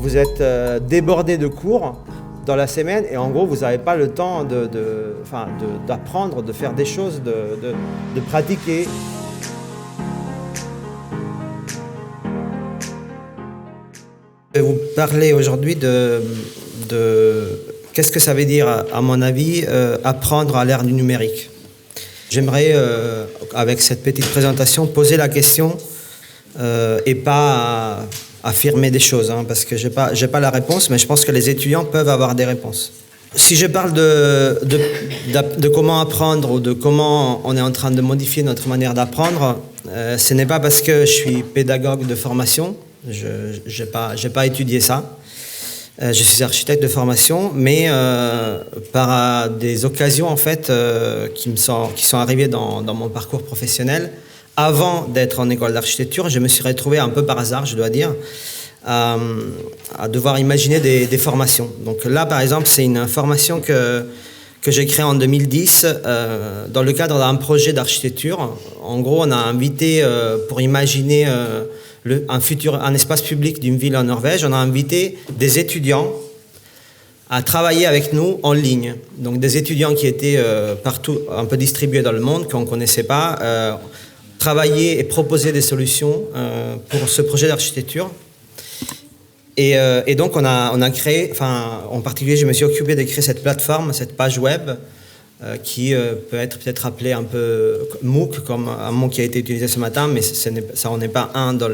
vous êtes débordé de cours dans la semaine et en gros vous n'avez pas le temps d'apprendre, de faire des choses, de pratiquer. Je vais vous parler aujourd'hui de qu'est-ce que ça veut dire, à mon avis, apprendre à l'ère du numérique. J'aimerais, avec cette petite présentation, poser la question et pas affirmer des choses, parce que j'ai pas la réponse, mais je pense que les étudiants peuvent avoir des réponses. Si je parle de comment apprendre ou de comment on est en train de modifier notre manière d'apprendre, ce n'est pas parce que je suis pédagogue de formation, je n'ai pas étudié ça. Je suis architecte de formation, mais par des occasions en fait qui sont arrivées dans mon parcours professionnel. Avant d'être en école d'architecture, je me suis retrouvé un peu par hasard, je dois dire, à devoir imaginer des formations. Donc là, par exemple, c'est une formation que j'ai créée en 2010 dans le cadre d'un projet d'architecture. En gros, on a invité, pour imaginer un espace public d'une ville en Norvège, on a invité des étudiants à travailler avec nous en ligne. Donc des étudiants qui étaient partout, un peu distribués dans le monde, qu'on ne connaissait pas, travailler et proposer des solutions pour ce projet d'architecture. Et donc on a créé, en particulier je me suis occupé de créer cette plateforme, cette page web qui peut être peut-être appelée un peu MOOC, comme un mot qui a été utilisé ce matin, mais ça n'en est pas un dans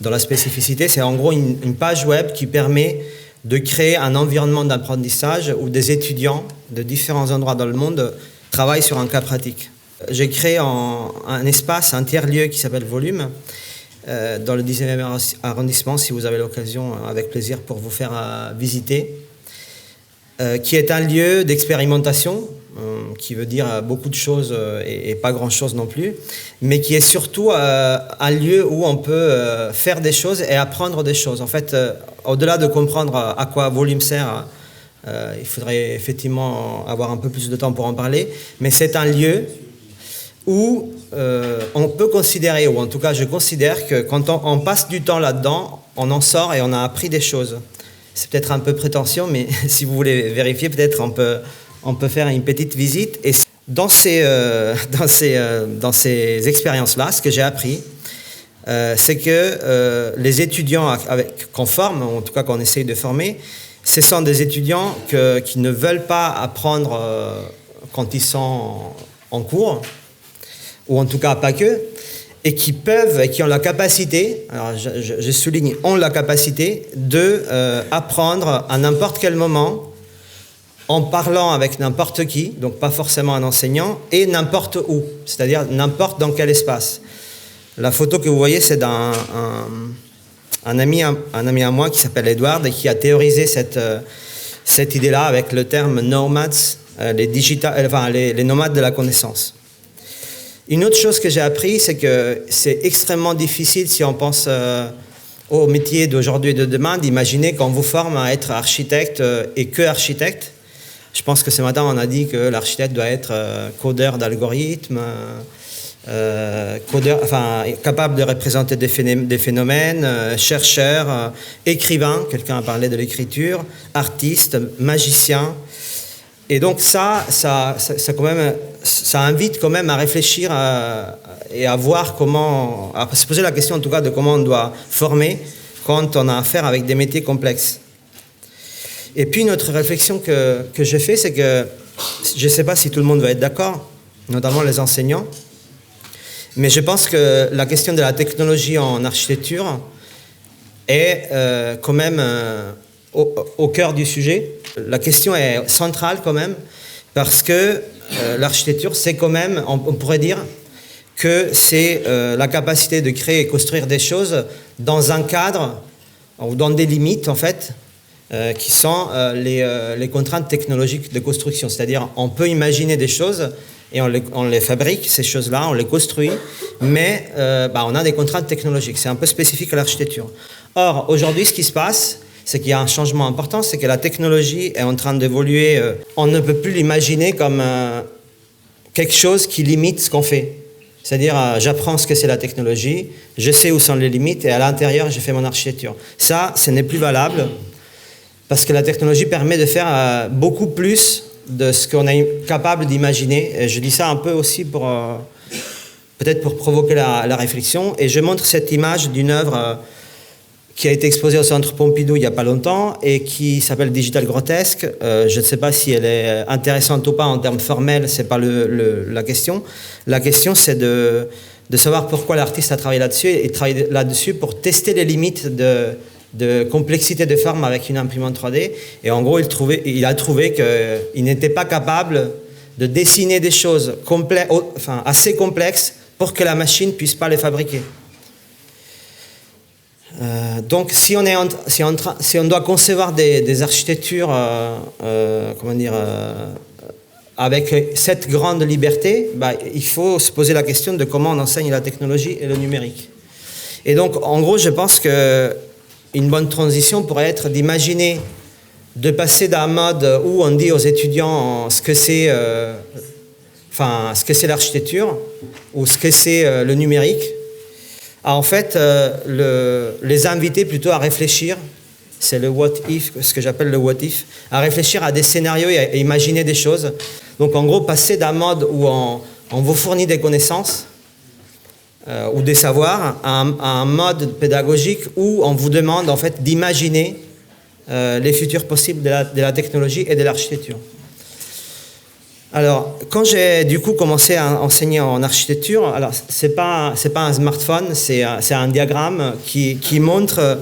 la spécificité. C'est en gros une page web qui permet de créer un environnement d'apprentissage où des étudiants de différents endroits dans le monde travaillent sur un cas pratique. J'ai créé un espace, un tiers-lieu qui s'appelle Volume, dans le 19e arrondissement, si vous avez l'occasion, avec plaisir pour vous faire visiter, qui est un lieu d'expérimentation, qui veut dire beaucoup de choses et pas grand-chose non plus, mais qui est surtout un lieu où on peut faire des choses et apprendre des choses. En fait, au-delà de comprendre à quoi Volume sert, il faudrait effectivement avoir un peu plus de temps pour en parler, mais c'est un lieu où on peut considérer, ou en tout cas je considère que quand on passe du temps là-dedans, on en sort et on a appris des choses. C'est peut-être un peu prétentieux, mais si vous voulez vérifier, peut-être on peut faire une petite visite. Et dans ces expériences-là, ce que j'ai appris, c'est que les étudiants qu'on forme, en tout cas qu'on essaye de former, ce sont des étudiants qui ne veulent pas apprendre quand ils sont en cours, ou en tout cas pas que, et qui ont la capacité, alors je souligne, ont la capacité de apprendre à n'importe quel moment, en parlant avec n'importe qui, donc pas forcément un enseignant, et n'importe où, c'est-à-dire n'importe dans quel espace. La photo que vous voyez, c'est d'un un ami à moi qui s'appelle Edward et qui a théorisé cette idée-là avec le terme nomads, les nomades de la connaissance. Une autre chose que j'ai appris, c'est que c'est extrêmement difficile, si on pense au métier d'aujourd'hui et de demain, d'imaginer qu'on vous forme à être architecte et que architecte. Je pense que ce matin, on a dit que l'architecte doit être codeur d'algorithmes, capable de représenter des phénomènes, chercheur, écrivain, quelqu'un a parlé de l'écriture, artiste, magicien. Et donc ça invite quand même à réfléchir et à voir à se poser la question en tout cas de comment on doit former quand on a affaire avec des métiers complexes. Et puis une autre réflexion que j'ai fait, c'est que je ne sais pas si tout le monde va être d'accord, notamment les enseignants, mais je pense que la question de la technologie en architecture est quand même au cœur du sujet. La question est centrale quand même, parce que l'architecture, c'est quand même, on pourrait dire, que c'est la capacité de créer et construire des choses dans un cadre, ou dans des limites en fait, qui sont les contraintes technologiques de construction. C'est-à-dire, on peut imaginer des choses et on les fabrique, ces choses-là, on les construit, mais on a des contraintes technologiques. C'est un peu spécifique à l'architecture. Or, aujourd'hui, ce qui se passe, c'est qu'il y a un changement important, c'est que la technologie est en train d'évoluer. On ne peut plus l'imaginer comme quelque chose qui limite ce qu'on fait. C'est-à-dire, j'apprends ce que c'est la technologie, je sais où sont les limites, et à l'intérieur, je fais mon architecture. Ça, ce n'est plus valable, parce que la technologie permet de faire beaucoup plus de ce qu'on est capable d'imaginer. Et je dis ça un peu aussi pour, peut-être pour provoquer la réflexion. Et je montre cette image d'une œuvre qui a été exposée au Centre Pompidou il n'y a pas longtemps et qui s'appelle Digital Grotesque. Je ne sais pas si elle est intéressante ou pas en termes formels, ce n'est pas la question. La question, c'est de savoir pourquoi l'artiste a travaillé là-dessus et travaillé là-dessus pour tester les limites de complexité de forme avec une imprimante 3D. Et en gros, il a trouvé qu'il n'était pas capable de dessiner des choses assez complexes pour que la machine ne puisse pas les fabriquer. Donc, si on doit concevoir des architectures, avec cette grande liberté, il faut se poser la question de comment on enseigne la technologie et le numérique. Et donc, en gros, je pense qu'une bonne transition pourrait être d'imaginer de passer d'un mode où on dit aux étudiants ce que c'est l'architecture ou ce que c'est le numérique, à en fait les inviter plutôt à réfléchir, c'est le what if, ce que j'appelle le what if, à réfléchir à des scénarios et à imaginer des choses. Donc en gros, passer d'un mode où on vous fournit des connaissances ou des savoirs à un mode pédagogique où on vous demande en fait d'imaginer les futurs possibles de la technologie et de l'architecture. Alors, quand j'ai du coup commencé à enseigner en architecture, alors c'est pas un smartphone, c'est un diagramme qui montre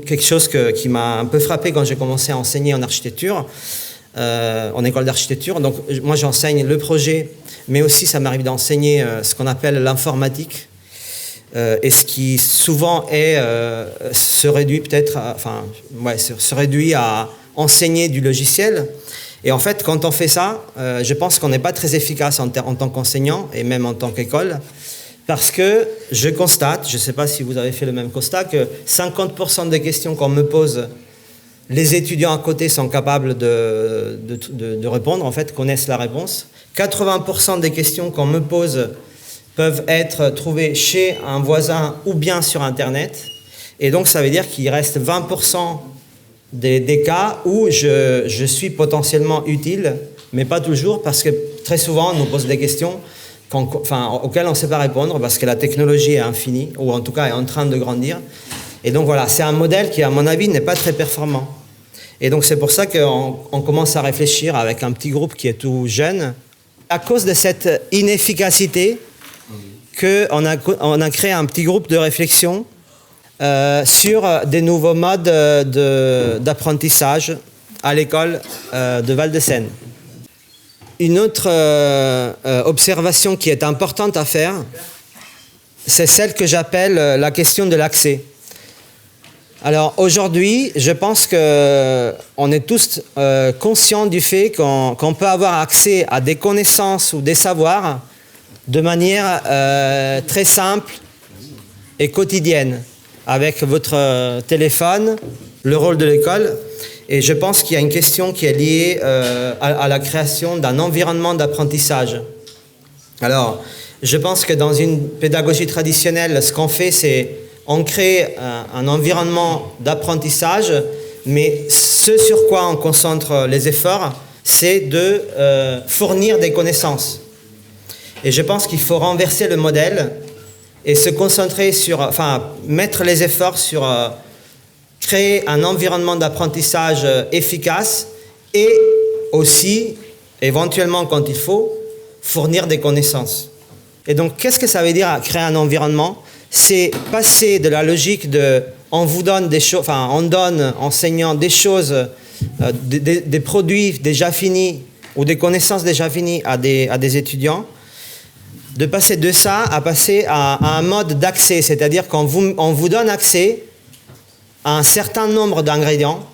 quelque chose qui m'a un peu frappé quand j'ai commencé à enseigner en architecture, en école d'architecture. Donc, moi, j'enseigne le projet, mais aussi ça m'arrive d'enseigner ce qu'on appelle l'informatique. Et ce qui souvent se réduit à enseigner du logiciel. Et en fait, quand on fait ça, je pense qu'on n'est pas très efficace en tant qu'enseignant et même en tant qu'école, parce que je constate, je ne sais pas si vous avez fait le même constat, que 50% des questions qu'on me pose, les étudiants à côté sont capables de répondre, en fait, connaissent la réponse. 80% des questions qu'on me pose peuvent être trouvées chez un voisin ou bien sur Internet. Et donc, ça veut dire qu'il reste 20% des cas où je suis potentiellement utile, mais pas toujours, parce que très souvent, on nous pose des questions auxquelles on ne sait pas répondre, parce que la technologie est infinie, ou en tout cas est en train de grandir. Et donc voilà, c'est un modèle qui, à mon avis, n'est pas très performant. Et donc c'est pour ça qu'on commence à réfléchir avec un petit groupe qui est tout jeune. À cause de cette inefficacité, on a créé un petit groupe de réflexion sur des nouveaux modes d'apprentissage à l'école de Val-de-Seine. Une autre observation qui est importante à faire, c'est celle que j'appelle la question de l'accès. Alors aujourd'hui, je pense qu'on est tous conscients du fait qu'on peut avoir accès à des connaissances ou des savoirs de manière très simple et quotidienne, avec votre téléphone, le rôle de l'école. Et je pense qu'il y a une question qui est liée à la création d'un environnement d'apprentissage. Alors, je pense que dans une pédagogie traditionnelle, ce qu'on fait, c'est on crée un environnement d'apprentissage, mais ce sur quoi on concentre les efforts, c'est de fournir des connaissances. Et je pense qu'il faut renverser le modèle et se concentrer mettre les efforts sur créer un environnement d'apprentissage efficace et aussi, éventuellement quand il faut, fournir des connaissances. Et donc, qu'est-ce que ça veut dire créer un environnement ? C'est passer de la logique on vous donne des choses, on donne, enseignant des choses, des produits déjà finis ou des connaissances déjà finies à des étudiants, de passer de ça à passer à un mode d'accès, c'est-à-dire qu'on vous donne accès à un certain nombre d'ingrédients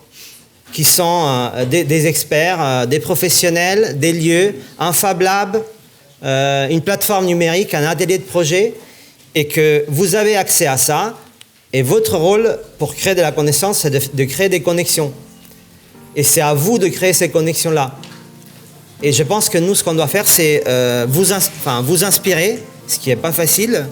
qui sont des experts, des professionnels, des lieux, un Fab Lab, une plateforme numérique, un atelier de projet, et que vous avez accès à ça, et votre rôle pour créer de la connaissance, c'est de créer des connexions. Et c'est à vous de créer ces connexions-là. Et je pense que nous, ce qu'on doit faire, c'est vous inspirer, ce qui n'est pas facile,